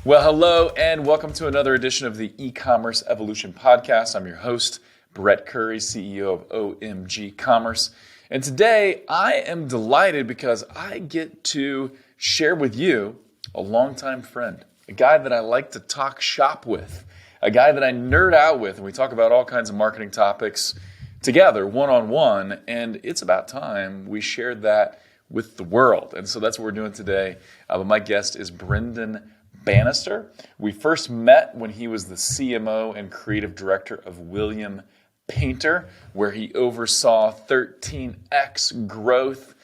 Well, hello and welcome to another edition of the E-Commerce Evolution Podcast. I'm your host, Brett Curry, CEO of OMG Commerce. And today I am delighted because I get to share with you a longtime friend, a guy that I like to talk shop with, a guy that I nerd out with, and we talk about all kinds of marketing topics together, one-on-one, and it's about time we shared that with the world. And so that's what we're doing today. But my guest is Brendan Bannister. We first met when he was the CMO and Creative Director of William Painter, where he oversaw 13x growth,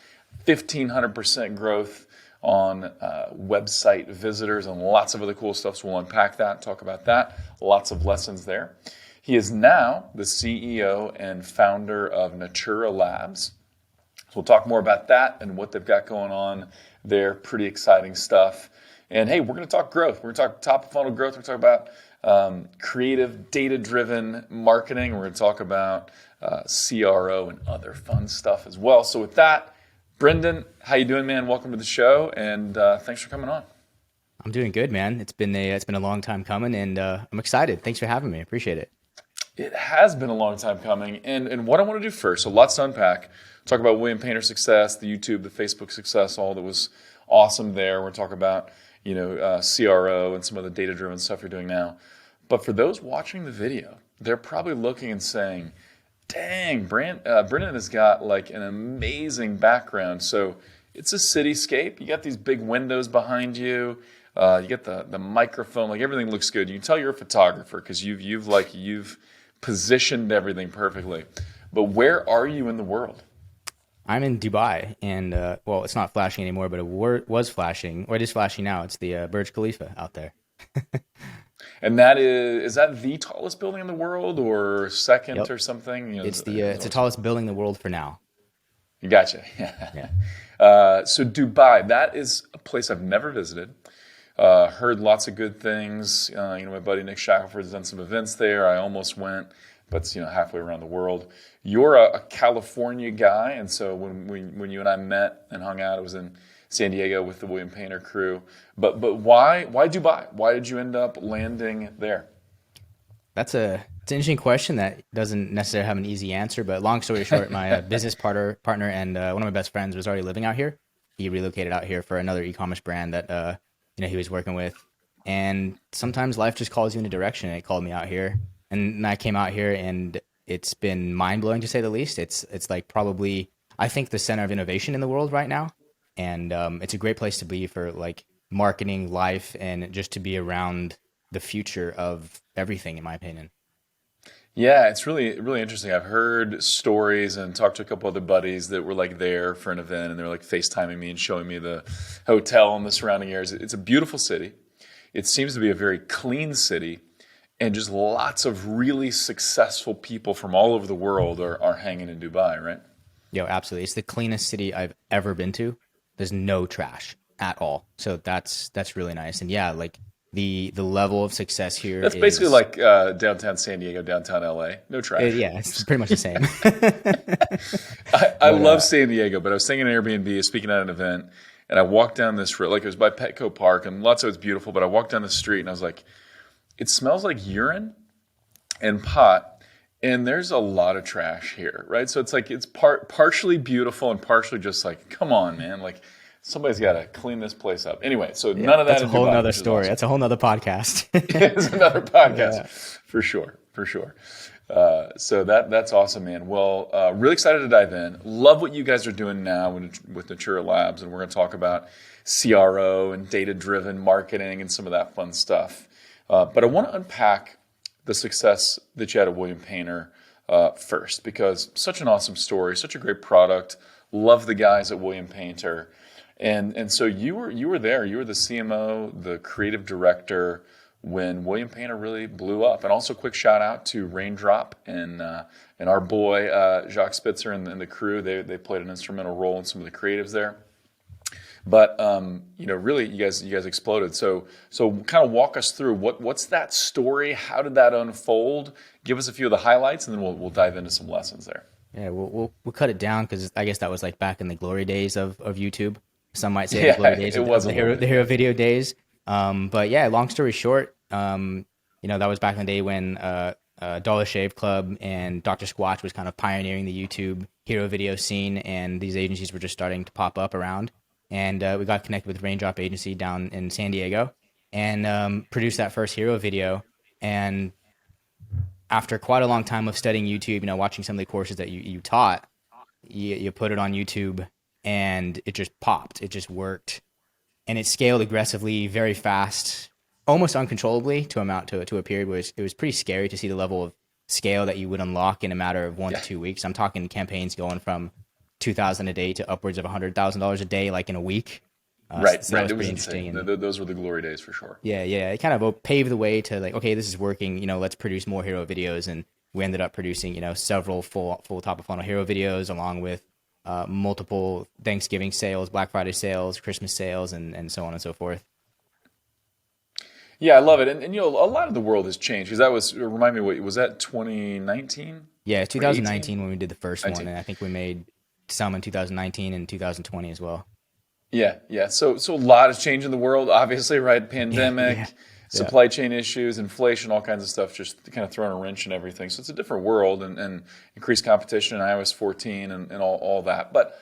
1,500% growth on website visitors and lots of other cool stuff. So we'll unpack that, talk about that. Lots of lessons there. He is now the CEO and founder of Natura Labs. So we'll talk more about that and what they've got going on there. Pretty exciting stuff. And hey, we're going to talk growth. We're going to talk top of funnel growth. We're going to talk about creative, data-driven marketing. We're going to talk about CRO and other fun stuff as well. So with that, Brendan, how you doing, man? Welcome to the show, and thanks for coming on. I'm doing good, man. It's been a long time coming, and I'm excited. Thanks for having me. I appreciate it. It has been a long time coming, and what I want to do first, so lots to unpack. Talk about William Painter's success, the YouTube, the Facebook success, all that was awesome there. We're going to talk about CRO and some of the data-driven stuff you're doing now. But for those watching the video, they're probably looking and saying, dang, Brendan has got like an amazing background. So it's a cityscape. You got these big windows behind you. You get the microphone. Like everything looks good. You can tell you're a photographer because you've positioned everything perfectly. But where are you in the world? I'm in Dubai, and well, it's not flashing anymore, but it was flashing, or it is flashing now. It's the Burj Khalifa out there. And that is that the tallest building in the world, or second, Yep. or something? It's the tallest building in the world for now. Gotcha. Yeah. So Dubai, that is a place I've never visited. Heard lots of good things. My buddy Nick Shackelford has done some events there. I almost went, but it's halfway around the world. You're a California guy, and so when you and I met and hung out, it was in San Diego with the William Painter crew. But why Dubai? Why did you end up landing there? It's an interesting question that doesn't necessarily have an easy answer. But long story short, my business partner and one of my best friends was already living out here. He relocated out here for another e-commerce brand that he was working with. And sometimes life just calls you in a direction. And it called me out here, and I came out here, and it's been mind-blowing to say the least. It's like probably, I think, the center of innovation in the world right now. And it's a great place to be for like marketing, life, and just to be around the future of everything, in my opinion. Yeah, it's really, really interesting. I've heard stories and talked to a couple other buddies that were like there for an event, and they were like FaceTiming me and showing me the hotel and the surrounding areas. It's a beautiful city. It seems to be a very clean city, and just lots of really successful people from all over the world are hanging in Dubai, right? Yo, absolutely. It's the cleanest city I've ever been to. There's no trash at all. So that's really nice. And yeah, like the level of success here That's basically like downtown San Diego, downtown LA. No trash. yeah, it's pretty much the same. I love San Diego, but I was staying in an Airbnb, speaking at an event, and I walked down this road, like it was by Petco Park, and lots of it's beautiful, but I walked down the street and I was like, it smells like urine and pot. And there's a lot of trash here, right? So it's like it's partially beautiful and partially just like, come on, man, like somebody's got to clean this place up. Anyway, so none of that. That's a whole nother story. Awesome. That's a whole nother podcast. It's another podcast for sure. So that's awesome, man. Well, really excited to dive in. Love what you guys are doing now with Natura Labs, and we're going to talk about CRO and data-driven marketing and some of that fun stuff. But I want to unpack the success that you had at William Painter first, because such an awesome story, such a great product. Love the guys at William Painter, and so you were there. You were the CMO, the creative director when William Painter really blew up. And also, quick shout out to Raindrop and our boy Jacques Spitzer and the crew. They played an instrumental role in some of the creatives there. But really, you guys exploded. So kind of walk us through what's that story? How did that unfold? Give us a few of the highlights, and then we'll dive into some lessons there. Yeah, we'll cut it down because I guess that was like back in the glory days of YouTube. Some might say the glory days, the hero video days. But yeah, long story short, that was back in the day when Dollar Shave Club and Dr. Squatch was kind of pioneering the YouTube hero video scene, and these agencies were just starting to pop up around. And we got connected with Raindrop Agency down in San Diego, and produced that first hero video. And after quite a long time of studying YouTube, watching some of the courses that you taught, you put it on YouTube, and it just popped. It just worked, and it scaled aggressively, very fast, almost uncontrollably to amount to a period where it was pretty scary to see the level of scale that you would unlock in a matter of 1 to 2 weeks. I'm talking campaigns going from 2,000 a day to upwards of $100,000 a day, like in a week. Right, So that right. was It was pretty interesting. insane. And Those were the glory days for sure. yeah, it kind of paved the way to like, okay, this is working. Let's produce more hero videos, and we ended up producing, several full top of funnel hero videos, along with multiple Thanksgiving sales, Black Friday sales, Christmas sales, and so on and so forth. Yeah, I love it. And a lot of the world has changed because remind me, what was that, 2019? Yeah, 2018? 2019 when we did the first one, 19. and I think we made some in 2019 and 2020 as well. Yeah, yeah. So a lot has changed in the world, obviously, right? Yeah, Pandemic, yeah, supply chain issues, inflation, all kinds of stuff, just kind of throwing a wrench in everything. So it's a different world, and increased competition in iOS 14 and all that. But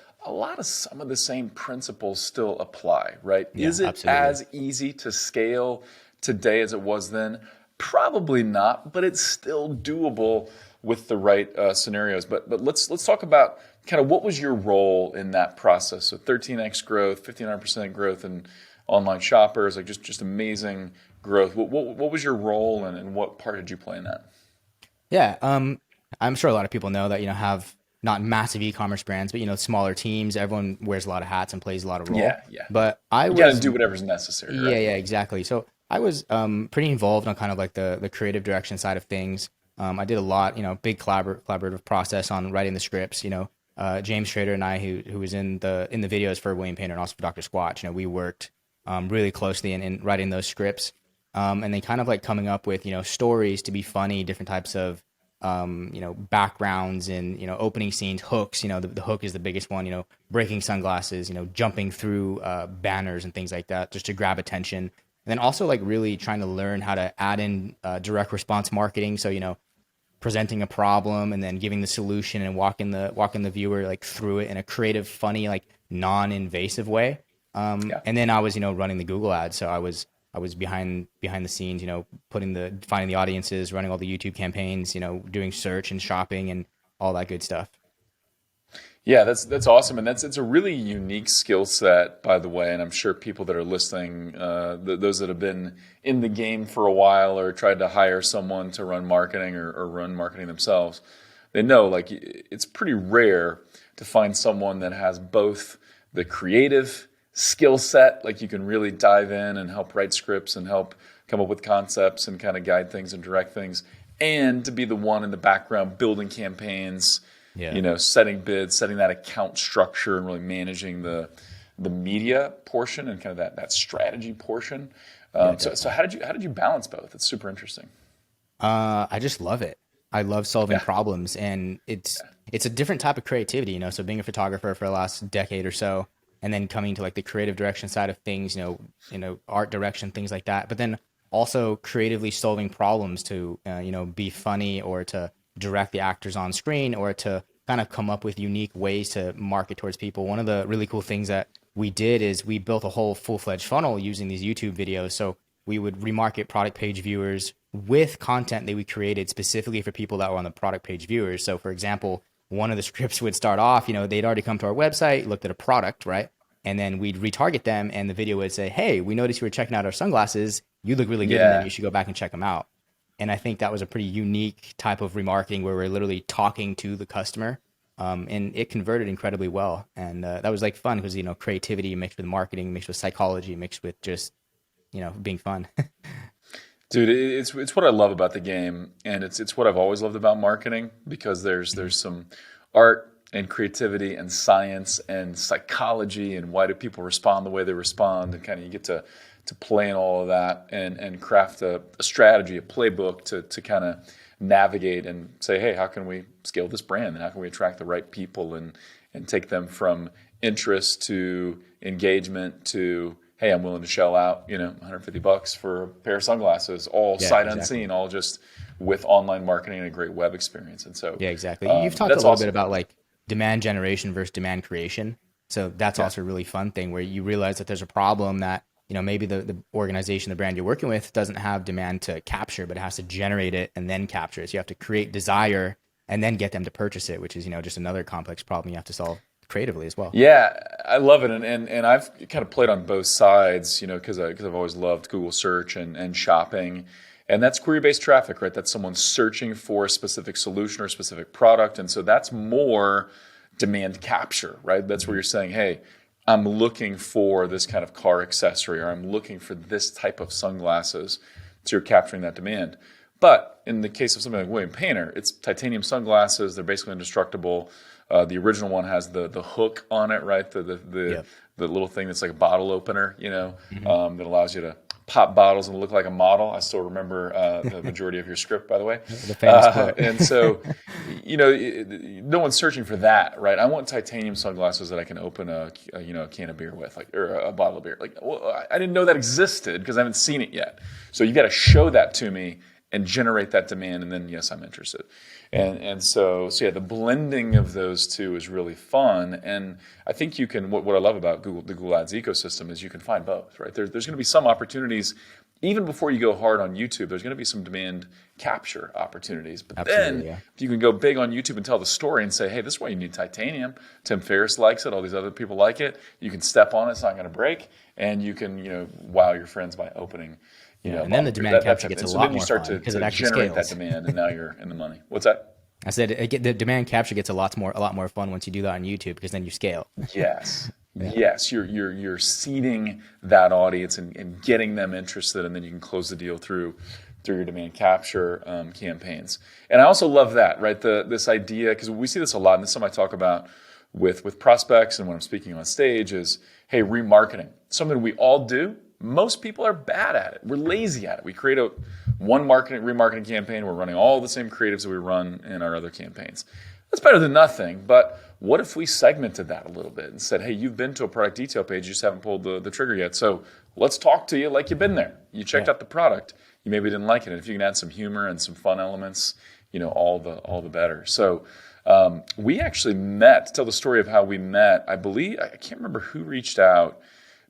some of the same principles still apply, right? yeah, Is it absolutely. as easy to scale today as it was then? Probably not, but it's still doable with the right scenarios. But let's talk about kind of what was your role in that process. So 13x growth, 59% growth in online shoppers, like just amazing growth. What was your role, and what part did you play in that? Yeah, I'm sure a lot of people know that have not massive e-commerce brands, but smaller teams. Everyone wears a lot of hats and plays a lot of role. Yeah, yeah. But I You got to was do whatever's necessary, Yeah, right? yeah, exactly. So I was pretty involved on kind of like the creative direction side of things. I did a lot, big collaborative process on writing the scripts. James Schrader and I, who was in the videos for William Painter and also for Dr. Squatch, we worked really closely in writing those scripts, and then kind of like coming up with stories to be funny, different types of backgrounds and opening scenes, hooks. The hook is the biggest one. Breaking sunglasses, jumping through banners and things like that, just to grab attention. And then also like really trying to learn how to add in direct response marketing. So presenting a problem and then giving the solution and walking the viewer like through it in a creative, funny, like non-invasive way. Yeah. And then I was running the Google ads, so I was behind the scenes, finding the audiences, running all the YouTube campaigns, doing search and shopping and all that good stuff. Yeah, that's awesome, and it's a really unique skill set, by the way. And I'm sure people that are listening, those that have been in the game for a while or tried to hire someone to run marketing or run marketing themselves, they know like it's pretty rare to find someone that has both the creative skill set, like you can really dive in and help write scripts and help come up with concepts and kind of guide things and direct things, and to be the one in the background building campaigns, Yeah. setting bids, setting that account structure, and really managing the media portion and kind of that strategy portion. Yeah, So definitely. how did you balance both? It's super interesting. I just love it. I love solving Yeah, problems, and it's a different type of creativity, So being a photographer for the last decade or so, and then coming to like the creative direction side of things, art direction, things like that. But then also creatively solving problems to, be funny or to direct the actors on screen or to kind of come up with unique ways to market towards people. One of the really cool things that we did is we built a whole full-fledged funnel using these YouTube videos. So we would remarket product page viewers with content that we created specifically for people that were on the product page viewers. So for example, one of the scripts would start off, they'd already come to our website, looked at a product, right? And then we'd retarget them, and the video would say, "Hey, we noticed you were checking out our sunglasses. You look really good in them. yeah, You should go back and check them out." And I think that was a pretty unique type of remarketing where we're literally talking to the customer, and it converted incredibly well. And that was like fun because creativity mixed with marketing, mixed with psychology, mixed with just being fun. dude, it's what I love about the game, and it's what I've always loved about marketing because there's some art and creativity and science and psychology and why do people respond the way they respond, and kind of you get to play in all of that and craft a strategy, a playbook to kind of navigate and say, hey, how can we scale this brand, and how can we attract the right people and take them from interest to engagement to hey, I'm willing to shell out, $150 for a pair of sunglasses, all Yeah, sight exactly. unseen, all just with online marketing and a great web experience. And so Yeah, exactly. You've talked a that's little bit awesome. about like demand generation versus demand creation. So that's Yeah. also a really fun thing where you realize that there's a problem that, maybe the organization, the brand you're working with doesn't have demand to capture, but it has to generate it and then capture it. So you have to create desire and then get them to purchase it, which is, just another complex problem you have to solve creatively as well. Yeah, I love it, and I've kind of played on both sides, because I've always loved Google search and shopping, and that's query based traffic, right? That's someone searching for a specific solution or a specific product, and so that's more demand capture, right? That's where Mhm. you're saying, hey, I'm looking for this kind of car accessory, or I'm looking for this type of sunglasses, so you're capturing that demand. But in the case of something like William Painter, it's titanium sunglasses. They're basically indestructible. The original one has the hook on it, right? Yep. The little thing that's like a bottle opener, Hmm. that allows you to pop bottles and look like a model. I still remember the majority of your script, by the way. The famous quote. And so, no one's searching for that, right? I want titanium sunglasses that I can open a can of beer with, like, or a bottle of beer. Like, well, I didn't know that existed because I haven't seen it yet. So you got to show that to me and generate that demand, and then yes, I'm interested. And so yeah, the blending of those two is really fun. And I think you can. What I love about the Google Ads ecosystem is you can find both, right? There's going to be some opportunities even before you go hard on YouTube. There's going to be some demand capture opportunities, but Absolutely. then Yeah. if you can go big on YouTube and tell the story and say, hey, this is why you need titanium. Tim Ferriss likes it. All these other people like it. You can step on it. It's not going to break, and you can wow your friends by opening. Yeah. And then the demand capture gets a So lot then you more start fun because it to actually generate that scales. demand, and now you're in the money. What's that? I said the demand capture gets a lot more fun once you do that on YouTube because then you scale. Yes. Yeah. Yes, you're seeding that audience and getting them interested, and then you can close the deal through your demand capture campaigns. And I also love that, right? This idea, because we see this a lot, and this is something I talk about with prospects and when I'm speaking on stage is, hey, remarketing. Something we all do. Most people are bad at it. We're lazy at it. We create one remarketing campaign. We're running all the same creatives that we run in our other campaigns. That's better than nothing, but what if we segmented that a little bit and said, hey, you've been to a product detail page, you just haven't pulled the trigger yet. So let's talk to you like you've been there. You checked Yeah. out the product, you maybe didn't like it. And if you can add some humor and some fun elements, all the better. So we actually met, to tell the story of how we met, I believe, I can't remember who reached out,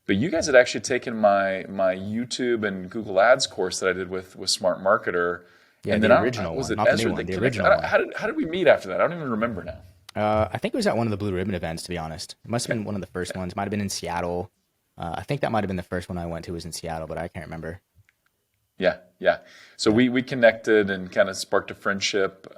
but you guys had actually taken my YouTube and Google Ads course that I did with Smart Marketer. Yeah. And The then original was one, it not the new Ezra one, that the connected? original one. How did we meet after that? I don't even remember now. I think it was at one of the Blue Ribbon events, to be honest. It must have been one of the first ones. Might have been in Seattle. I think that might have been the first one I went to was in Seattle, but I can't remember. Yeah, yeah. So Yeah. we connected and kind of sparked a friendship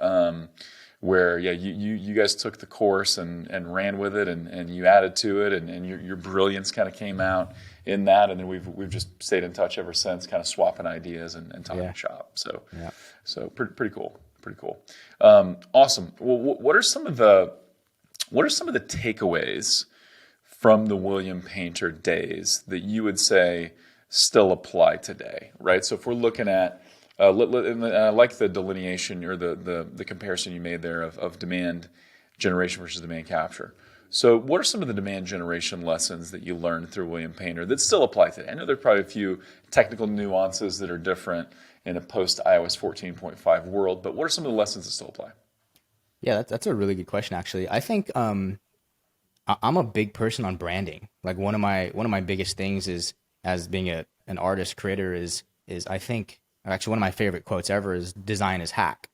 where, yeah, you guys took the course and ran with it and you added to it and your brilliance kind of came out in that. And then we've just stayed in touch ever since, kind of swapping ideas and talking Yeah. shop. So, Yeah. so pretty cool. Pretty cool. Awesome. Well, what are some of the takeaways from the William Painter days that you would say still apply today, right? So if we're looking at, and I like the delineation or the comparison you made there of demand generation versus demand capture. So what are some of the demand generation lessons that you learned through William Painter that still apply today? I know there are probably a few technical nuances that are different in a post iOS 14.5 world, but what are some of the lessons that still apply? Yeah, that's a really good question, actually. I think I'm a big person on branding. Like one of my biggest things is as being an artist creator is I think actually one of my favorite quotes ever is design is hack.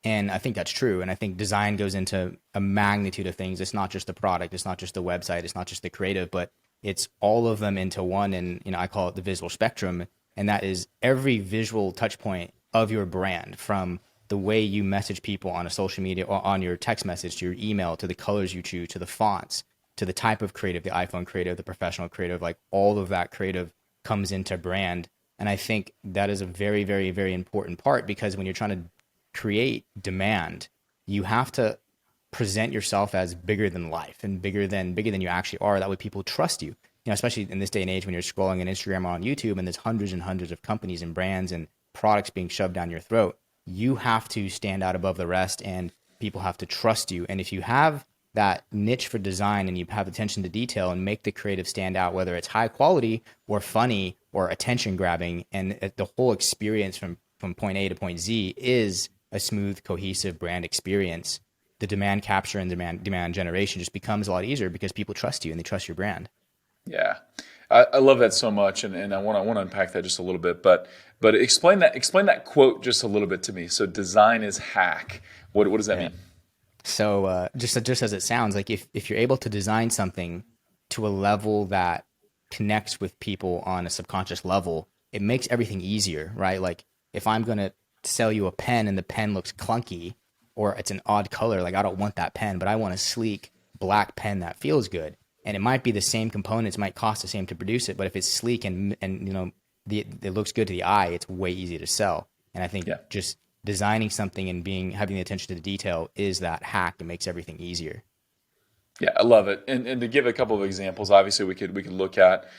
And I think that's true. And I think design goes into a magnitude of things. It's not just the product, it's not just the website, it's not just the creative, but it's all of them into one. And I call it the visual spectrum. And that is every visual touch point of your brand, from the way you message people on a social media or on your text message to your email to the colors you choose to the fonts to the type of creative, the iPhone creative, the professional creative, like all of that creative comes into brand. And I think that is a very, very, very important part because when you're trying to create demand, you have to present yourself as bigger than life and bigger than you actually are. That way people trust you. Especially in this day and age when you're scrolling on Instagram or on YouTube and there's hundreds and hundreds of companies and brands and products being shoved down your throat, you have to stand out above the rest and people have to trust you. And if you have that niche for design and you have attention to detail and make the creative stand out, whether it's high quality or funny or attention grabbing, and the whole experience from point A to point Z is a smooth, cohesive brand experience, the demand capture and demand generation just becomes a lot easier because people trust you and they trust your brand. Yeah, I love that so much, and I want to unpack that just a little bit. But explain that quote just a little bit to me. So design is hack. What does that mean? So just as it sounds, like if you're able to design something to a level that connects with people on a subconscious level, it makes everything easier, right? Like if I'm gonna sell you a pen and the pen looks clunky or it's an odd color, like I don't want that pen, but I want a sleek black pen that feels good. And it might be the same components, might cost the same to produce it, but if it's sleek and it looks good to the eye, it's way easier to sell. And I think Yeah. just designing something and having the attention to the detail is that hack that makes everything easier. Yeah, I love it. And to give a couple of examples, obviously we could look at,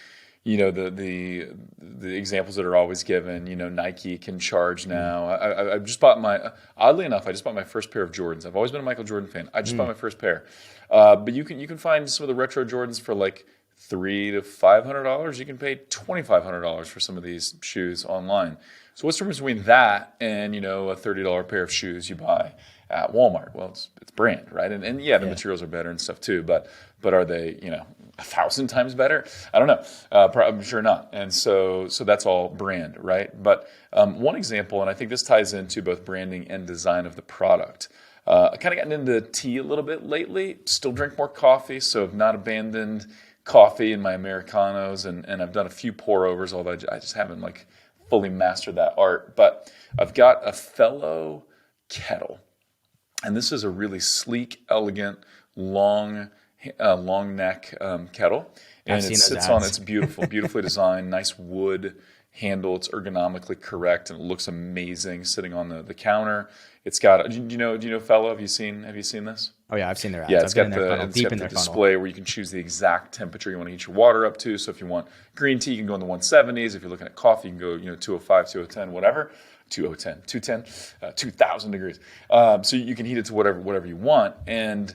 the examples that are always given. Nike can charge now. I just bought oddly enough, I just bought my first pair of Jordans. I've always been a Michael Jordan fan. I just bought my first pair. But you can find some of the retro Jordans for like $300 to $500. You can pay $2,500 for some of these shoes online. So what's the difference between that and a $30 pair of shoes you buy at Walmart? Well, it's brand, right? And yeah, the materials are better and stuff too. But are they 1,000 times better? I don't know. I'm sure not. And so that's all brand, right? But one example, and I think this ties into both branding and design of the product. I kind of gotten into tea a little bit lately. Still drink more coffee, so I've not abandoned coffee in my Americanos, and I've done a few pour overs, although I just haven't fully mastered that art. But I've got a fellow kettle, and this is a really sleek, elegant, long neck kettle, and it sits on. It's beautifully designed, nice wood handle. It's ergonomically correct, and it looks amazing sitting on the counter. It's got. Do you know, fellow? Have you seen this? Oh yeah, I've seen their ads. Yeah, it's got deep in the their display where you can choose the exact temperature you want to heat your water up to. So if you want green tea, you can go in the 170s. If you're looking at coffee, you can go 205, 2010, whatever. 2,000 degrees. So you can heat it to whatever you want, and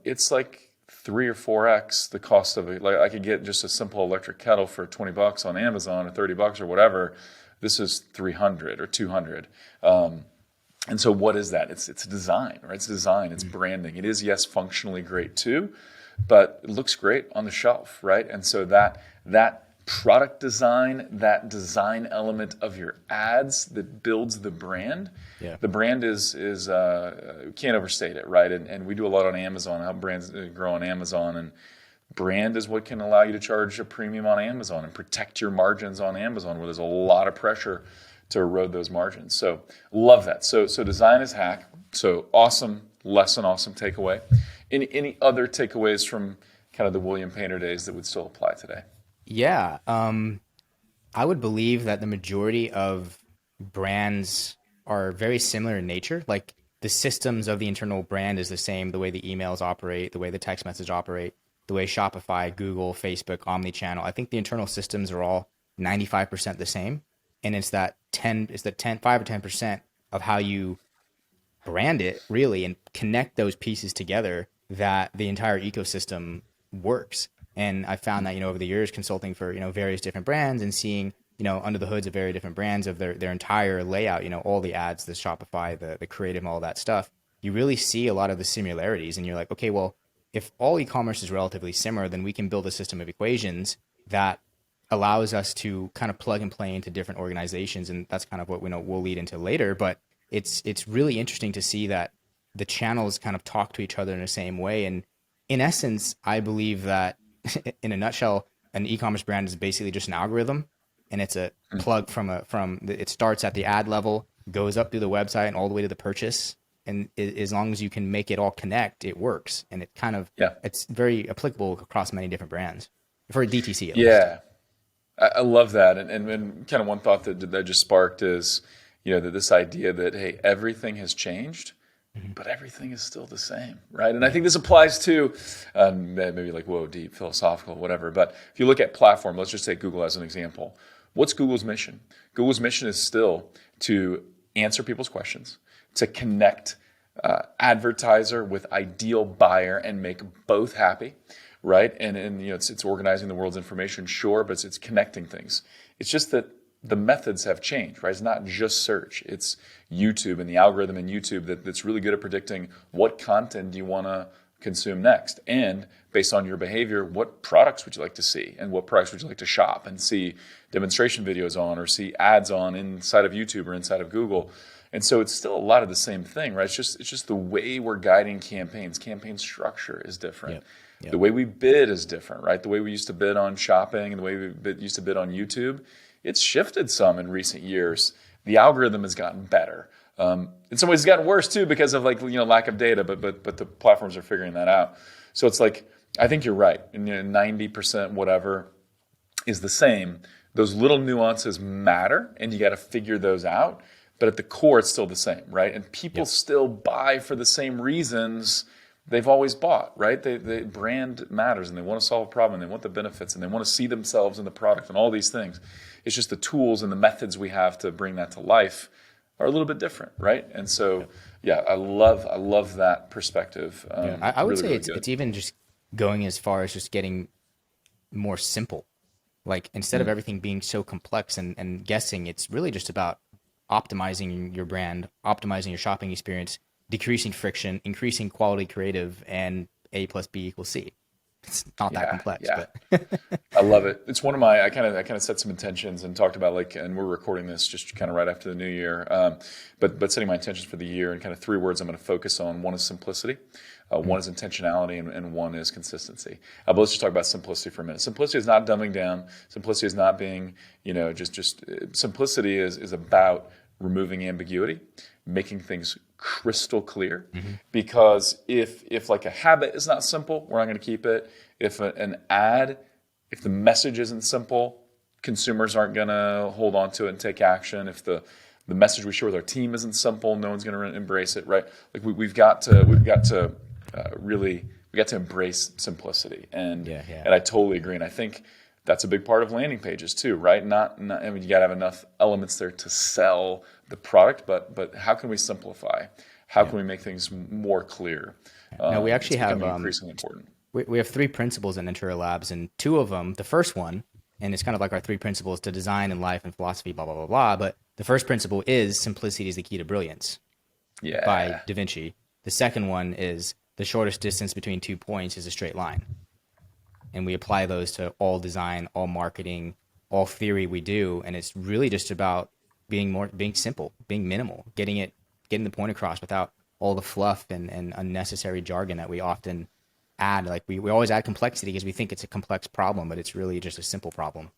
it's like 3 or 4x the cost of it. Like I could get just a simple electric kettle for $20 on Amazon or $30 or whatever. This is $300 or $200. And so what is that? It's design, right? It's design, it's branding. It is, yes, functionally great too, but it looks great on the shelf, right? And so that product design, that design element of your ads that builds the brand. Yeah. The brand is can't overstate it, right? And we do a lot on Amazon, how brands grow on Amazon, and brand is what can allow you to charge a premium on Amazon and protect your margins on Amazon, where there's a lot of pressure to erode those margins. So love that. So design is hack. So awesome lesson, awesome takeaway. Any other takeaways from kind of the William Painter days that would still apply today? Yeah, I would believe that the majority of brands are very similar in nature. Like the systems of the internal brand is the same, the way the emails operate, the way the text message operate, the way Shopify, Google, Facebook, omnichannel. I think the internal systems are all 95% the same. And it's that 5 or 10% of how you brand it really and connect those pieces together that the entire ecosystem works. And I found that, over the years consulting for, various different brands and seeing, under the hoods of very different brands of their entire layout, all the ads, the Shopify, the creative, all that stuff, you really see a lot of the similarities. And you're like, okay, well, if all e-commerce is relatively similar, then we can build a system of equations that allows us to kind of plug and play into different organizations. And that's kind of what we'll lead into later. But it's really interesting to see that the channels kind of talk to each other in the same way. And in essence, I believe that in a nutshell, an e-commerce brand is basically just an algorithm, and it's a plug it starts at the ad level, goes up through the website and all the way to the purchase. And as long as you can make it all connect, it works. And it kind of, it's very applicable across many different brands for DTC at least. I love that. And kind of one thought that just sparked is, that this idea that, hey, everything has changed, but everything is still the same, right? And I think this applies to maybe deep, philosophical, whatever. But if you look at platform, let's just take Google as an example. What's Google's mission? Google's mission is still to answer people's questions, to connect advertiser with ideal buyer and make both happy, right? And it's organizing the world's information, sure, but it's connecting things. It's just that the methods have changed, right? It's not just search. It's YouTube and the algorithm in YouTube that's really good at predicting what content do you want to consume next. And based on your behavior, what products would you like to see and what products would you like to shop and see demonstration videos on or see ads on inside of YouTube or inside of Google. And so it's still a lot of the same thing, right? It's just the way we're guiding campaigns. Campaign structure is different. Yep. The way we bid is different, right? The way we used to bid on shopping and the way we used to bid on YouTube, it's shifted some in recent years. The algorithm has gotten better. In some ways, it's gotten worse too because of lack of data. But the platforms are figuring that out. So it's like I think you're right. And 90% whatever is the same. Those little nuances matter, and you got to figure those out. But at the core, it's still the same, right? And people still buy for the same reasons they've always bought, right? The brand matters, and they want to solve a problem, and they want the benefits, and they want to see themselves in the product, and all these things. It's just the tools and the methods we have to bring that to life are a little bit different, right? And so, I love that perspective. I would say really it's even just going as far as just getting more simple. Like instead of everything being so complex and guessing, it's really just about optimizing your brand, optimizing your shopping experience, decreasing friction, increasing quality creative, and A plus B equals C. It's not that complex. But I love it. It's one of my, I kind of set some intentions and talked about and we're recording this just kind of right after the new year, but setting my intentions for the year and kind of 3 words I'm going to focus on. One is simplicity, one is intentionality, and one is consistency. But let's just talk about simplicity for a minute. Simplicity is not dumbing down. Simplicity is not being, just simplicity is about removing ambiguity, making things crystal clear. Because if like a habit is not simple, we're not going to keep it. If an ad, if the message isn't simple, consumers aren't going to hold on to it and take action. If the message we share with our team isn't simple, no one's going to embrace it, right? Like we've got to really embrace simplicity, and I totally agree. And I think that's a big part of landing pages too, right? Not I mean, you got to have enough elements there to sell the product, but how can we simplify? How can we make things more clear? Now we actually have increasingly important. We have 3 principles in Natura Labs, and 2 of them, the first one, and it's kind of like our 3 principles to design and life and philosophy, blah, blah, blah, blah. But the first principle is simplicity is the key to brilliance by daVinici. The second one is the shortest distance between 2 points is a straight line. And we apply those to all design, all marketing, all theory we do. And it's really just about being simple, being minimal, getting the point across without all the fluff and unnecessary jargon that we often add. Like we always add complexity because we think it's a complex problem, but it's really just a simple problem.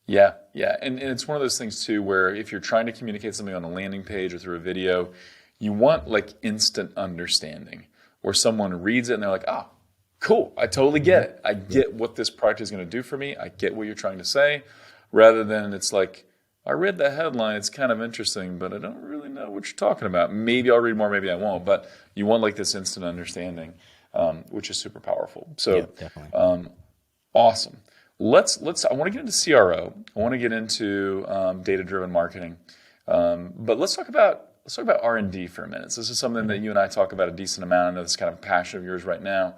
Yeah. And it's one of those things too, where if you're trying to communicate something on a landing page or through a video, you want like instant understanding where someone reads it and they're like, oh, cool, I totally get it. I get what this product is going to do for me. I get what you're trying to say, rather than it's like, I read the headline, it's kind of interesting, but I don't really know what you're talking about. Maybe I'll read more, maybe I won't. But you want like this instant understanding, which is super powerful. So definitely. Awesome. Let's. I want to get into CRO. I want to get into data-driven marketing. But let's talk about R&D for a minute. So this is something that you and I talk about a decent amount. I know this is kind of a passion of yours right now.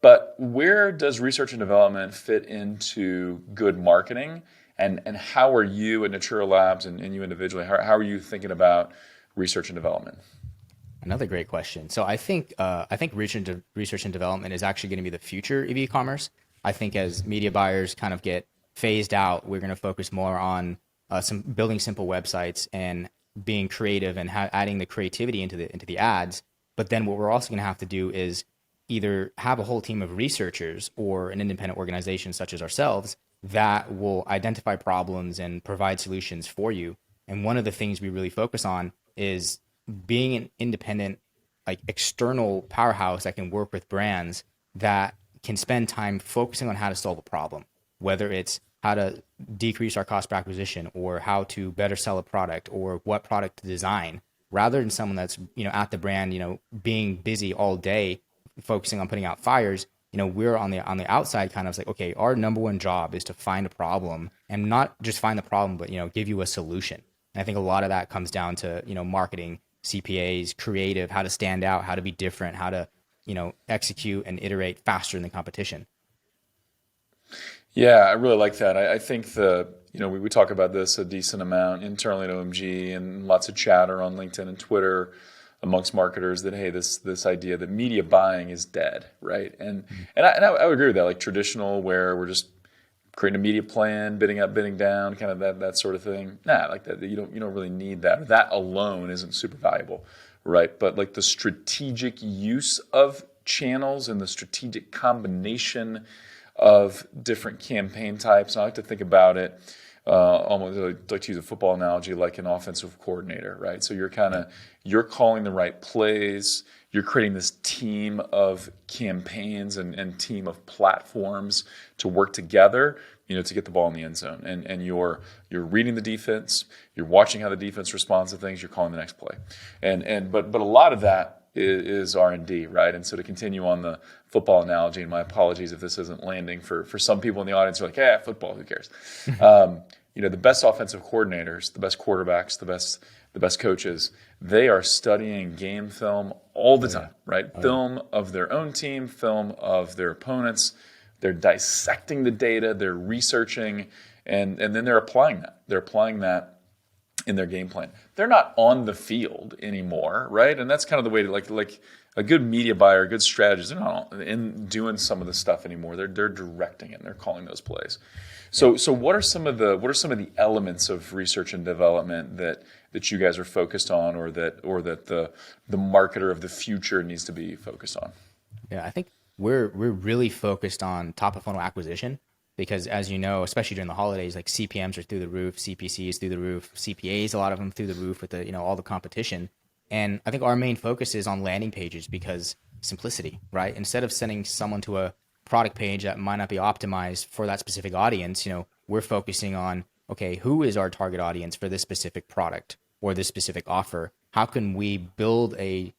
But where does research and development fit into good marketing? And how are you at Natura Labs and you individually, how are you thinking about research and development? Another great question. So I think research and development is actually going to be the future of e-commerce. I think as media buyers kind of get phased out, we're going to focus more on building simple websites and being creative and adding the creativity into the ads. But then what we're also going to have to do is either have a whole team of researchers or an independent organization such as ourselves that will identify problems and provide solutions for you. And one of the things we really focus on is being an independent, like external powerhouse that can work with brands that can spend time focusing on how to solve a problem, whether it's how to decrease our cost per acquisition or how to better sell a product or what product to design, rather than someone that's, at the brand, being busy all day, focusing on putting out fires. We're on the outside kind of like, okay, our number one job is to find a problem and not just find the problem, but, give you a solution. And I think a lot of that comes down to, marketing, CPAs, creative, how to stand out, how to be different, how to, execute and iterate faster than the competition. Yeah, I really like that. I think we talk about this a decent amount internally at OMG, and lots of chatter on LinkedIn and Twitter amongst marketers that, hey, this idea that media buying is dead, right? And I would agree with that. Like traditional, where we're just creating a media plan, bidding up, bidding down, kind of that sort of thing. Nah, like that. You don't really need that. That alone isn't super valuable, right? But like the strategic use of channels and the strategic combination of different campaign types. I like to think about it almost like to use a football analogy, like an offensive coordinator, right? So you're calling the right plays. You're creating this team of campaigns and team of platforms to work together, to get the ball in the end zone. And you're reading the defense. You're watching how the defense responds to things. You're calling the next play. But a lot of that is R&D, right? And so to continue on the football analogy, and my apologies if this isn't landing for some people in the audience who are like, football, who cares? The best offensive coordinators, the best quarterbacks, the best coaches, they are studying game film all the time, right? Film of their own team, film of their opponents. They're dissecting the data, they're researching, and then they're applying that. They're applying that in their game plan. They're not on the field anymore, right? And that's kind of the way to like a good media buyer, a good strategist, they're not in doing some of the stuff anymore. They're directing it and they're calling those plays. So what are some of the elements of research and development that you guys are focused on, or that the marketer of the future needs to be focused on? Yeah, I think we're really focused on top of funnel acquisition. Because as you know, especially during the holidays, like CPMs are through the roof, CPCs through the roof, CPAs, a lot of them through the roof with the, all the competition. And I think our main focus is on landing pages because simplicity, right? Instead of sending someone to a product page that might not be optimized for that specific audience, we're focusing on, okay, who is our target audience for this specific product or this specific offer? How can we build a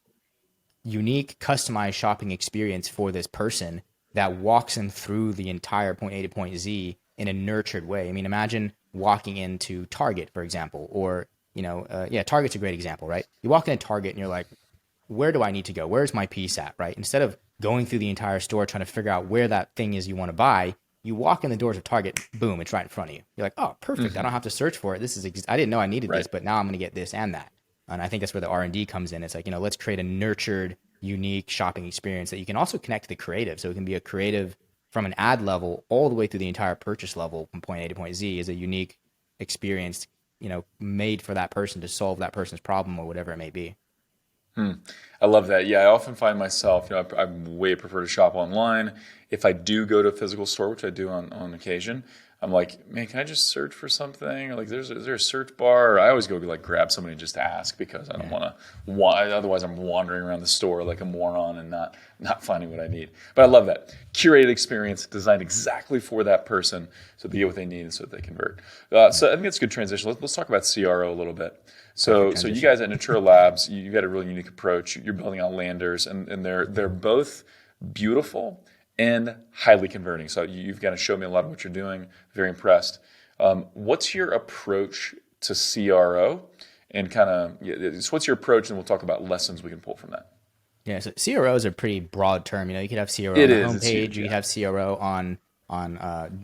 unique, customized shopping experience for this person that walks them through the entire point A to point Z in a nurtured way? I mean, imagine walking into Target, for example, or, Target's a great example, right? You walk into Target and you're like, where do I need to go? Where's my piece at, right? Instead of going through the entire store trying to figure out where that thing is you want to buy, you walk in the doors of Target, boom, it's right in front of you. You're like, oh, perfect. I don't have to search for it. I didn't know I needed this, but now I'm going to get this and that. And I think that's where the R&D comes in. It's like, let's create a nurtured, unique shopping experience that you can also connect to the creative. So it can be a creative from an ad level all the way through the entire purchase level from point A to point Z is a unique experience, made for that person to solve that person's problem or whatever it may be. I love that. Yeah, I often find myself, I way prefer to shop online. If I do go to a physical store, which I do on occasion, I'm like, man, can I just search for something? Or like, is there a search bar? Or I always go like grab somebody and just ask because I don't want to. Otherwise, I'm wandering around the store like a moron and not finding what I need. But I love that curated experience designed exactly for that person, so they get what they need and so that they convert. So I think it's a good transition. Let's talk about CRO a little bit. So you guys at Natura Labs, you've got a really unique approach. You're building out landers, and they're both beautiful and highly converting. So you've got to show me a lot of what you're doing. Very impressed. What's your approach to CRO? And what's your approach? And we'll talk about lessons we can pull from that. Yeah, so CRO is a pretty broad term. You could have CRO on the homepage. You could have CRO on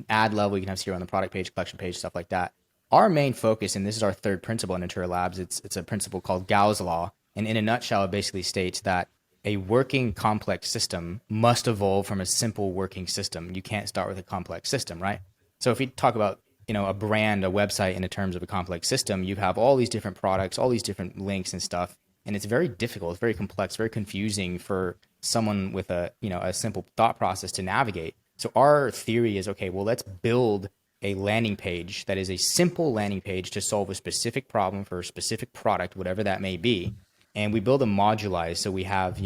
ad level. You can have CRO on the product page, collection page, stuff like that. Our main focus, and this is our third principle in Natura Labs, it's a principle called Gauss law. And in a nutshell, it basically states that a working complex system must evolve from a simple working system. You can't start with a complex system, right? So if we talk about, a brand, a website in terms of a complex system, you have all these different products, all these different links and stuff. And it's very difficult, it's very complex, very confusing for someone with a simple thought process to navigate. So our theory is, okay, well, let's build a landing page that is a simple landing page to solve a specific problem for a specific product, whatever that may be. And we build them modularized. So we have,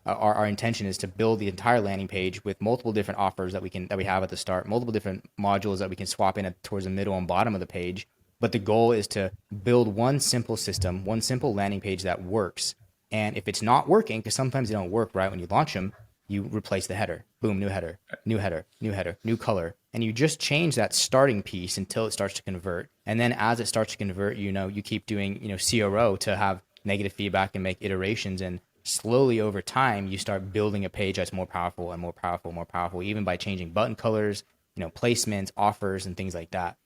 our intention is to build the entire landing page with multiple different offers that we have at the start, multiple different modules that we can swap in towards the middle and bottom of the page. But the goal is to build one simple system, one simple landing page that works. And if it's not working, because sometimes they don't work right when you launch them, you replace the header. Boom, new header, new header, new header, new color. And you just change that starting piece until it starts to convert. And then as it starts to convert, you keep doing, CRO to have negative feedback and make iterations. And slowly over time, you start building a page that's more powerful and more powerful, more powerful, even by changing button colors, placements, offers, and things like that.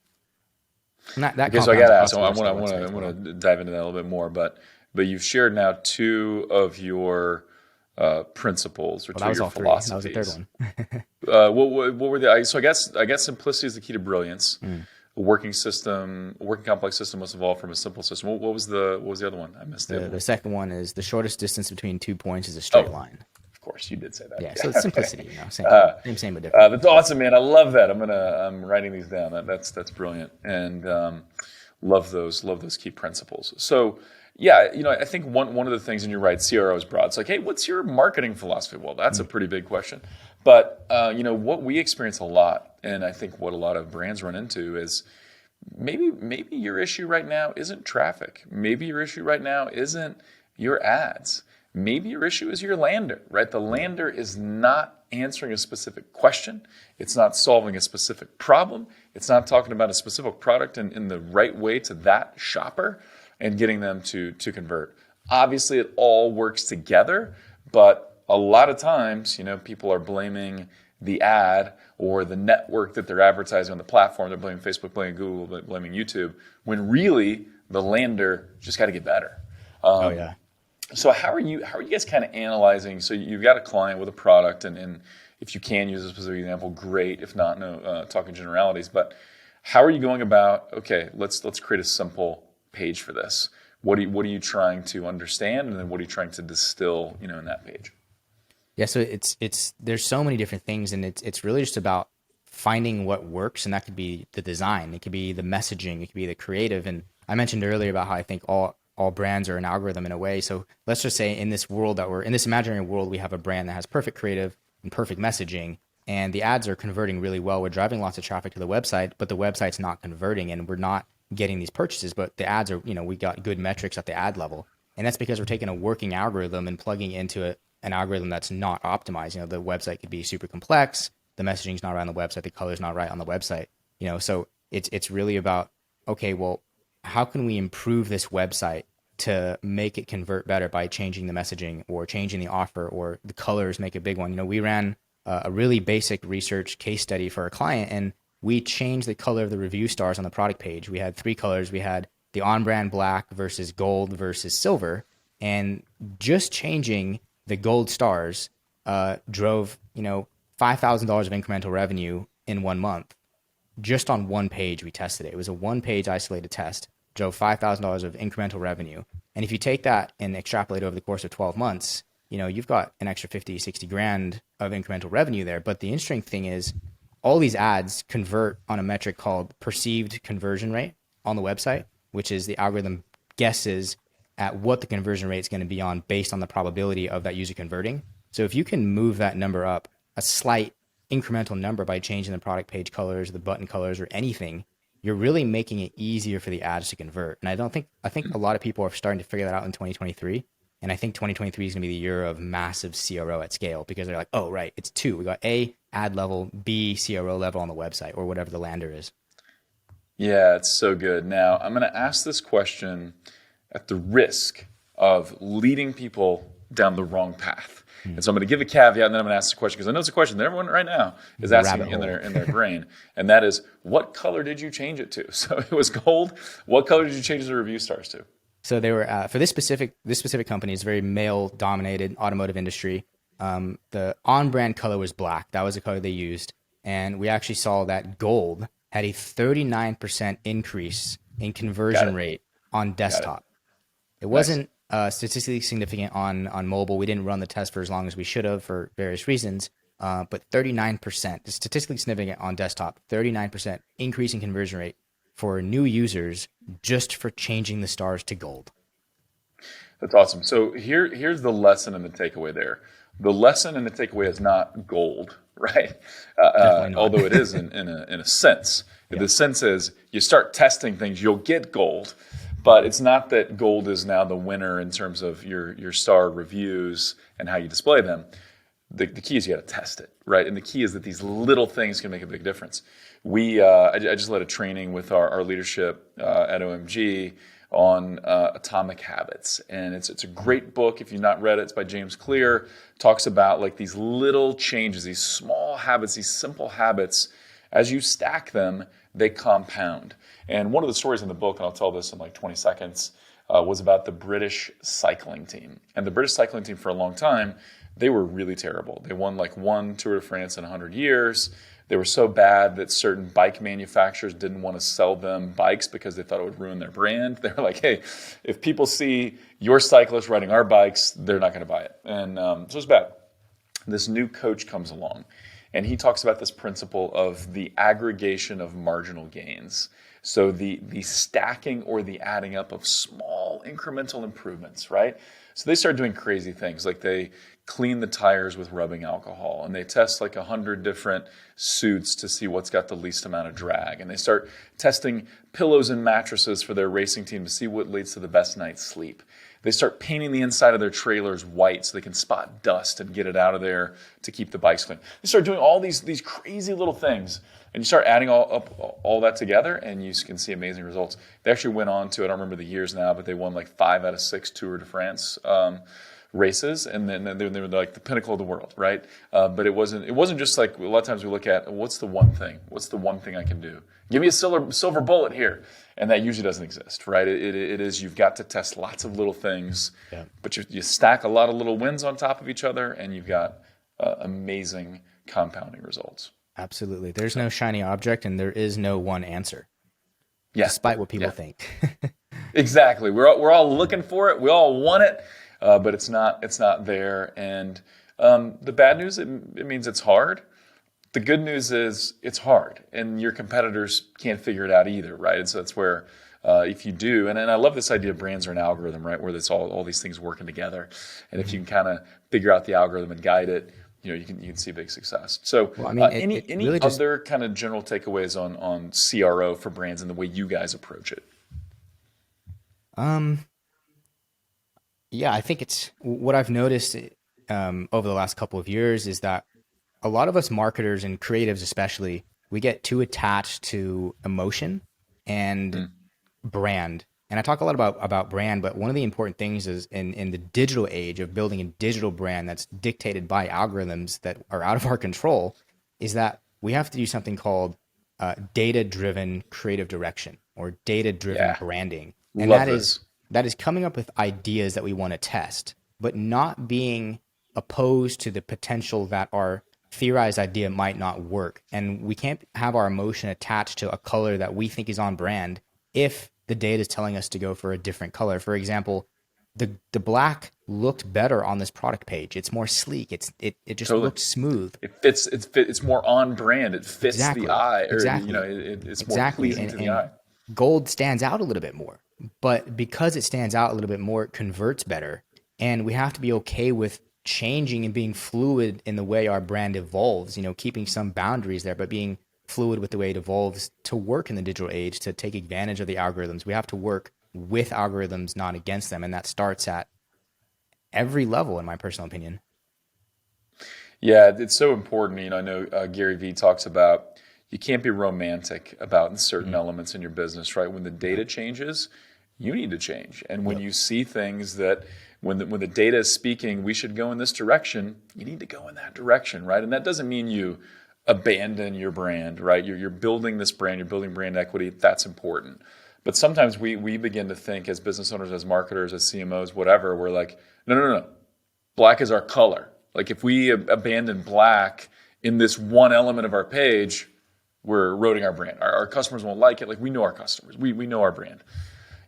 And that Okay, so I got compounds to across ask. the I rest want of to the want website to as well. want to dive into that a little bit more, but you've shared now two of your principles or Well, two that of was your all three. That was the third philosophies. one. What were the? So I guess simplicity is the key to brilliance. A working system, a working complex system must evolve from a simple system. What was the other one? I missed the other The one. second one is the shortest distance between 2 points is a straight Oh, line. of course, you did say that. Yeah, so it's Yeah, okay. simplicity, same but different. That's awesome, man. I love that. I'm writing these down. That's brilliant, and love those key principles. So yeah, I think one of the things, and you're right, CRO is broad. It's like, hey, what's your marketing philosophy? Well, that's a pretty big question. But what we experience a lot, and I think what a lot of brands run into is maybe your issue right now isn't traffic. Maybe your issue right now isn't your ads. Maybe your issue is your lander, right? The lander is not answering a specific question. It's not solving a specific problem. It's not talking about a specific product in the right way to that shopper and getting them to convert. Obviously, it all works together, but a lot of times, people are blaming the ad or the network that they're advertising on the platform. They're blaming Facebook, blaming Google, blaming YouTube, when really the lander just got to get better. Oh yeah. So how are you guys kind of analyzing? So you've got a client with a product, and if you can use a specific example, great. If not, no, talking generalities. But how are you going about? Okay, let's create a simple page for this. What are you trying to understand, and then what are you trying to distill, in that page? Yeah, so it's there's so many different things, and it's really just about finding what works, and that could be the design, it could be the messaging, it could be the creative. And I mentioned earlier about how I think all brands are an algorithm in a way. So let's just say in this world in this imaginary world, we have a brand that has perfect creative and perfect messaging, and the ads are converting really well. We're driving lots of traffic to the website, but the website's not converting, and we're not getting these purchases. But the ads are, we got good metrics at the ad level, and that's because we're taking a working algorithm and plugging into an algorithm that's not optimized. The website could be super complex, the messaging's not right on the website, the color's not right on the website. So it's really about, okay, well, how can we improve this website to make it convert better by changing the messaging or changing the offer, or the colors make a big one. We ran a really basic research case study for a client, and we changed the color of the review stars on the product page. We had 3 colors. We had the on-brand black versus gold versus silver, and just changing the gold stars drove $5,000 of incremental revenue in 1 month. Just on one page we tested it. It was a 1-page isolated test, drove $5,000 of incremental revenue. And if you take that and extrapolate over the course of 12 months, you've got an extra 50, 60 grand of incremental revenue there. But the interesting thing is all these ads convert on a metric called perceived conversion rate on the website, which is the algorithm guesses at what the conversion rate is going to be on based on the probability of that user converting. So if you can move that number up a slight incremental number by changing the product page colors, the button colors, or anything, you're really making it easier for the ads to convert. And I think a lot of people are starting to figure that out in 2023. And I think 2023 is going to be the year of massive CRO at scale, because they're like, oh, right, it's 2. We got A, ad level, B, CRO level on the website, or whatever the lander is. Yeah, it's so good. Now, I'm going to ask this question at the risk of leading people down the wrong path. And so I'm going to give a caveat, and then I'm going to ask the question, because I know it's a question that everyone right now is asking in their brain, and that is, what color did you change it to? So it was gold. What color did you change the review stars to? So they were for this specific company. It's a very male-dominated automotive industry. The on-brand color was black. That was the color they used, and we actually saw that gold had a 39% increase in conversion rate on desktop. It wasn't statistically significant on mobile. We didn't run the test for as long as we should have for various reasons. But 39%, statistically significant on desktop, 39% increase in conversion rate for new users just for changing the stars to gold. That's awesome. So here's the lesson and the takeaway there. The lesson and the takeaway is not gold, right? Definitely not. Although it is in a sense. Yeah. The sense is you start testing things, you'll get gold. But it's not that gold is now the winner in terms of your star reviews and how you display them. The key is you got to test it, right? And the key is that these little things can make a big difference. I just led a training with our leadership at OMG on atomic habits, and it's a great book. If you've not read it, it's by James Clear. Talks about like these little changes, these small habits, these simple habits. As you stack them, they compound. And one of the stories in the book, and I'll tell this in like 20 seconds, was about the British cycling team. And the British cycling team for a long time, they were really terrible. They won like one Tour de France in 100 years. They were so bad that certain bike manufacturers didn't want to sell them bikes because they thought it would ruin their brand. They were like, hey, if people see your cyclists riding our bikes, they're not going to buy it. And so it's bad. This new coach comes along, and he talks about this principle of the aggregation of marginal gains. So the stacking or the adding up of small incremental improvements, right? So they start doing crazy things, like they clean the tires with rubbing alcohol, and they test like 100 different suits to see what's got the least amount of drag. And they start testing pillows and mattresses for their racing team to see what leads to the best night's sleep. They start painting the inside of their trailers white so they can spot dust and get it out of there to keep the bikes clean. They start doing all these crazy little things, and you start adding all that together, and you can see amazing results. They actually went on to, I don't remember the years now, but they won like 5 out of 6 Tour de France races, and then they were like the pinnacle of the world, right? But it wasn't just like, a lot of times we look at, what's the one thing? What's the one thing I can do? Give me a silver bullet here. And that usually doesn't exist, right? It is, you've got to test lots of little things, but you stack a lot of little wins on top of each other, and you've got amazing compounding results. Absolutely. There's no shiny object, and there is no one answer, despite what people think. Exactly. We're all looking for it. We all want it, but it's not there. And the bad news, it means it's hard. The good news is it's hard, and your competitors can't figure it out either, right? And so that's where if you do, and I love this idea of brands are an algorithm, right? Where it's all these things working together, and if you can kind of figure out the algorithm and guide it, you can see big success. So, Well, I mean, any really just other kind of general takeaways on CRO for brands and the way you guys approach it? Yeah, I think it's what I've noticed over the last couple of years is that a lot of us marketers and creatives, especially, we get too attached to emotion and brand. And I talk a lot about brand, but one of the important things is in the digital age of building a digital brand that's dictated by algorithms that are out of our control, is that we have to do something called data-driven creative direction or data-driven branding. And Love this. that is coming up with ideas that we want to test, but not being opposed to the potential that our theorized idea might not work. And we can't have our emotion attached to a color that we think is on brand if the data is telling us to go for a different color. For example, the black looked better on this product page. It's more sleek. It just Totally. looked smooth. It's more on brand. It fits Exactly. the eye, or Exactly. it's more Exactly. pleasing to the eye. Gold stands out a little bit more, but because it stands out a little bit more, it converts better. And we have to be okay with changing and being fluid in the way our brand evolves, keeping some boundaries there, but being fluid with the way it evolves to work in the digital age, to take advantage of the algorithms. We have to work with algorithms, not against them. And that starts at every level, in my personal opinion. Yeah, it's so important. I know Gary Vee talks about you can't be romantic about certain elements in your business, right? When the data changes, you need to change. And when you see things that when the data is speaking, we should go in this direction, you need to go in that direction, right? And that doesn't mean you abandon your brand, right? You're building this brand, you're building brand equity. That's important. But sometimes we begin to think as business owners, as marketers, as CMOs, whatever, we're like, no. Black is our color. Like if we abandon black in this one element of our page, we're eroding our brand. Our customers won't like it. Like we know our customers. We know our brand.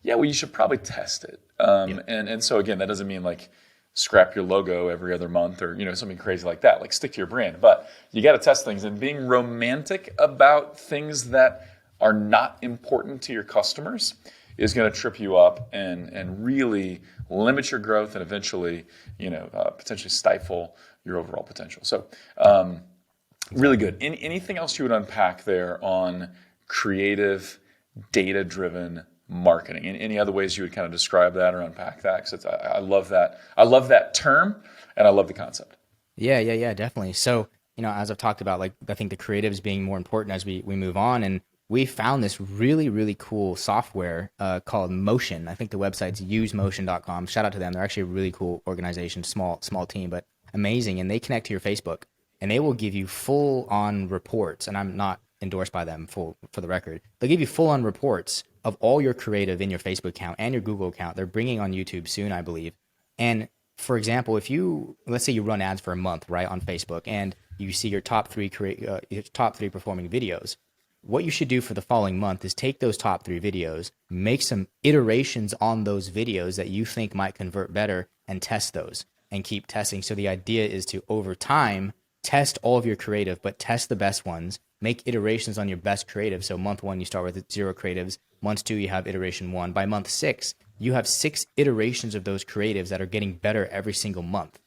Yeah, well, you should probably test it. And so again, that doesn't mean like scrap your logo every other month or something crazy like that. Like stick to your brand. But you got to test things, and being romantic about things that are not important to your customers is going to trip you up and really limit your growth and eventually potentially stifle your overall potential. So really good. Anything else you would unpack there on creative, data-driven marketing? Any other ways you would kind of describe that or unpack that? Because I love that. I love that term, and I love the concept. Yeah, definitely. So, as I've talked about, like I think the creatives being more important as we move on, and we found this really, really cool software called Motion. I think the website's usemotion.com. Shout out to them. They're actually a really cool organization, small team, but amazing. And they connect to your Facebook, and they will give you full on reports. And I'm not endorsed by them, full for the record. They'll give you full on reports of all your creative in your Facebook account and your Google account. They're bringing on YouTube soon, I believe. And for example, if let's say you run ads for a month, right, on Facebook, and you see your top three performing videos, what you should do for the following month is take those top 3 videos, make some iterations on those videos that you think might convert better, and test those and keep testing. So the idea is to, over time, test all of your creative, but test the best ones, make iterations on your best creative. So month 1, you start with 0 creatives. Month 2, you have iteration 1. By month 6, you have 6 iterations of those creatives that are getting better every single month.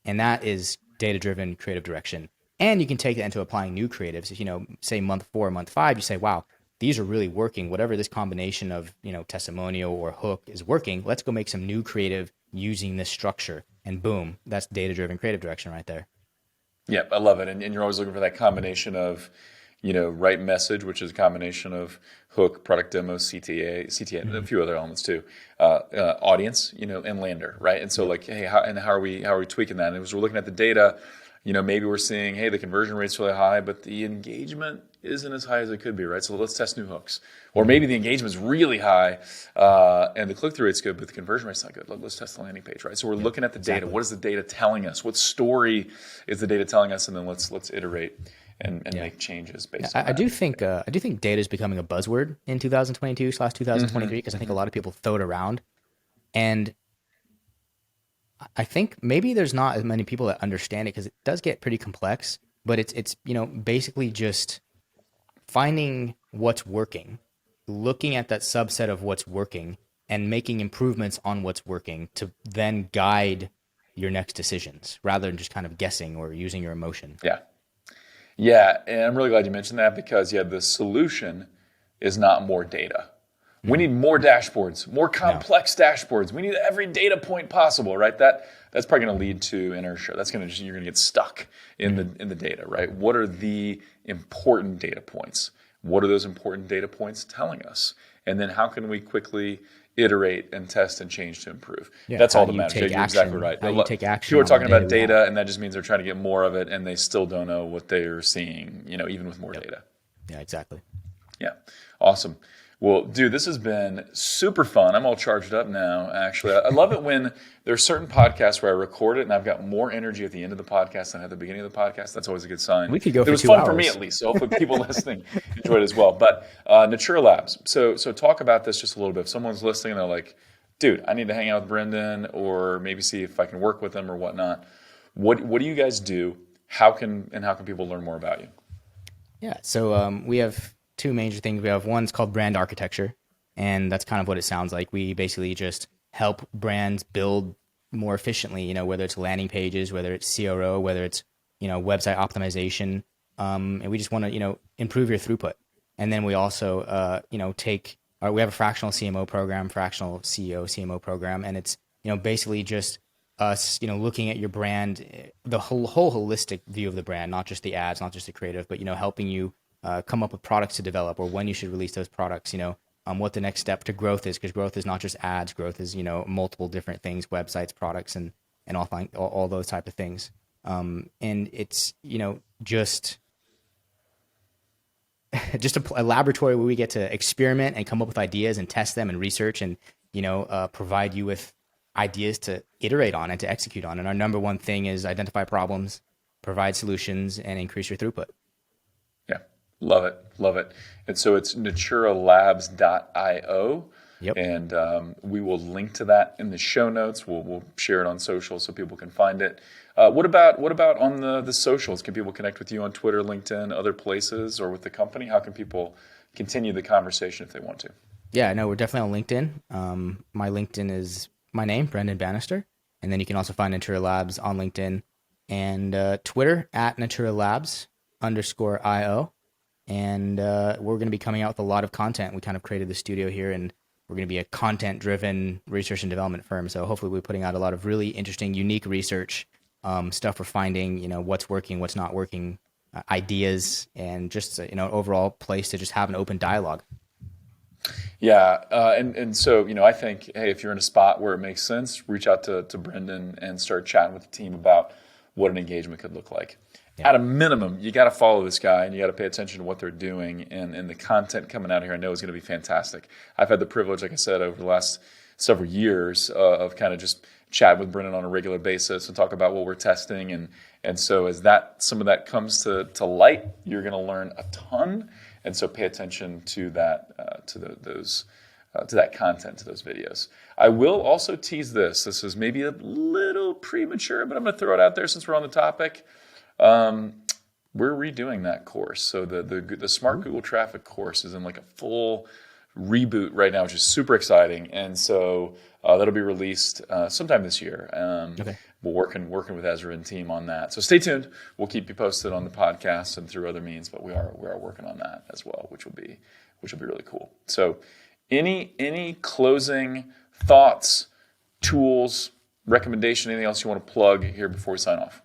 And that is data-driven creative direction. And you can take that into applying new creatives. Say month 4, month 5, you say, wow, these are really working. Whatever this combination of, testimonial or hook is working, let's go make some new creative using this structure. And boom, that's data-driven creative direction right there. Yeah, I love it. And you're always looking for that combination of, right message, which is a combination of hook, product demo, CTA, and a few other elements too. Audience, and lander, right? And so hey, how are we tweaking that? And as we're looking at the data, maybe we're seeing, hey, the conversion rate's really high, but the engagement isn't as high as it could be, right? So let's test new hooks. Or maybe the engagement's really high and the click-through rate's good, but the conversion rate's not good. Let's test the landing page, right? So we're looking at the data. What is the data telling us? What story is the data telling us? And then let's iterate and make changes based on that. I do think data is becoming a buzzword in 2022/2023 because I think a lot of people throw it around. And I think maybe there's not as many people that understand it because it does get pretty complex, but it's basically just finding what's working, looking at that subset of what's working and making improvements on what's working to then guide your next decisions rather than just kind of guessing or using your emotion. Yeah, and I'm really glad you mentioned that because the solution is not more data. We need more dashboards, more complex dashboards. We need every data point possible, right? That's probably going to lead to inertia. You're going to get stuck in the data, right? What are the important data points? What are those important data points telling us? And then how can we quickly iterate and test and change to improve? That's all that matters. You're exactly right. How you take action. People are talking about data, and that just means they're trying to get more of it, and they still don't know what they're seeing, even with more data. Yeah, exactly. Yeah, awesome. Well, dude, this has been super fun. I'm all charged up now, actually. I love it when there's certain podcasts where I record it and I've got more energy at the end of the podcast than at the beginning of the podcast. That's always a good sign. We could go for 2 hours. It was fun for me, at least. So hopefully people listening enjoyed it as well. But Natura Labs. So talk about this just a little bit. If someone's listening and they're like, dude, I need to hang out with Brendan or maybe see if I can work with him or whatnot. What do you guys do? How can people learn more about you? Yeah, so we have 2 major things. We have one's called brand architecture, and that's kind of what it sounds like. We basically just help brands build more efficiently, whether it's landing pages, whether it's CRO, whether it's, website optimization. And we just want to, improve your throughput. And then we also, we have a fractional CMO program, fractional CEO CMO program. And it's, basically just us, looking at your brand, the whole holistic view of the brand, not just the ads, not just the creative, but, helping you come up with products to develop or when you should release those products, what the next step to growth is, because growth is not just ads, growth is, multiple different things, websites, products, and all those type of things. And it's, just a laboratory where we get to experiment and come up with ideas and test them and research and, provide you with ideas to iterate on and to execute on. And our number one thing is identify problems, provide solutions, and increase your throughput. Love it. And so it's naturalabs.io. Yep. And we will link to that in the show notes. We'll share it on social so people can find it. What about on the socials? Can people connect with you on Twitter, LinkedIn, other places, or with the company? How can people continue the conversation if they want to? Yeah, no, we're definitely on LinkedIn. My LinkedIn is my name, Brendan Bannister. And then you can also find Natura Labs on LinkedIn and Twitter at @naturalabs_IO. And we're going to be coming out with a lot of content. We kind of created the studio here, and we're going to be a content-driven research and development firm. So hopefully we're putting out a lot of really interesting, unique research, stuff we're finding, what's working, what's not working, ideas, and just overall place to just have an open dialogue. Yeah, and so I think, hey, if you're in a spot where it makes sense, reach out to Brendan and start chatting with the team about what an engagement could look like. Yeah. At a minimum, you got to follow this guy and you got to pay attention to what they're doing, and the content coming out of here I know is going to be fantastic. I've had the privilege, like I said, over the last several years of kind of just chat with Brendan on a regular basis and talk about what we're testing, and so as some of that comes to light, you're going to learn a ton. And so pay attention to that, to that content, to those videos. I will also tease this. This is maybe a little premature, but I'm going to throw it out there since we're on the topic. We're redoing that course. So the Smart Google Traffic course is in like a full reboot right now, which is super exciting. And so that'll be released sometime this year. Okay. We're working with Ezra and team on that. So stay tuned. We'll keep you posted on the podcast and through other means, but we are working on that as well, which will be really cool. So any closing thoughts, tools, recommendation, anything else you want to plug here before we sign off?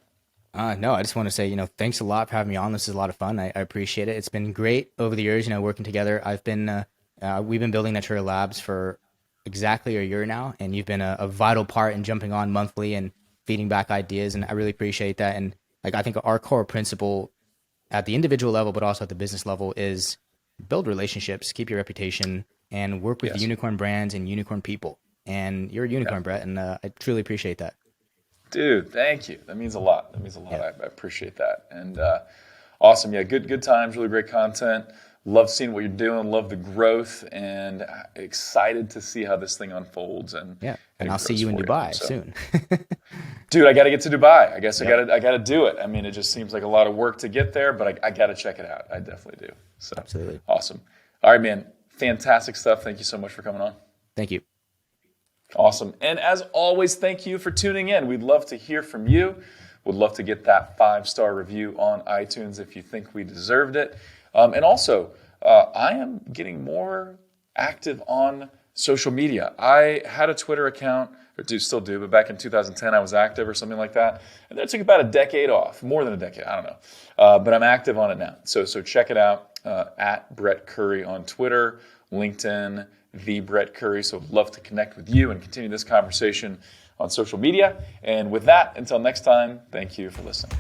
No, I just want to say, thanks a lot for having me on. This is a lot of fun. I appreciate it. It's been great over the years, working together. We've been building Natural Labs for exactly a year now, and you've been a vital part in jumping on monthly and feeding back ideas, and I really appreciate that. And I think our core principle at the individual level, but also at the business level, is build relationships, keep your reputation, and work with unicorn brands and unicorn people. And you're a unicorn, Brett, and I truly appreciate that. Dude, thank you. That means a lot. Yeah. I appreciate that. And awesome. Yeah, good times, really great content. Love seeing what you're doing. Love the growth, and excited to see how this thing unfolds. And I'll see you in Dubai soon. Dude, I got to get to Dubai. I guess I got to do it. I mean, it just seems like a lot of work to get there, but I got to check it out. I definitely do. So absolutely awesome. All right, man. Fantastic stuff. Thank you so much for coming on. Thank you. Awesome. And as always, thank you for tuning in. We'd love to hear from you. Would love to get that 5-star review on iTunes if you think we deserved it. And also, I am getting more active on social media. I had a Twitter account, or still do, but back in 2010 I was active or something like that. And then I took about a decade off, more than a decade, I don't know. But I'm active on it now. So check it out, at Brett Curry on Twitter, LinkedIn, the Brett Curry. So I'd love to connect with you and continue this conversation on social media. And with that, until next time, thank you for listening.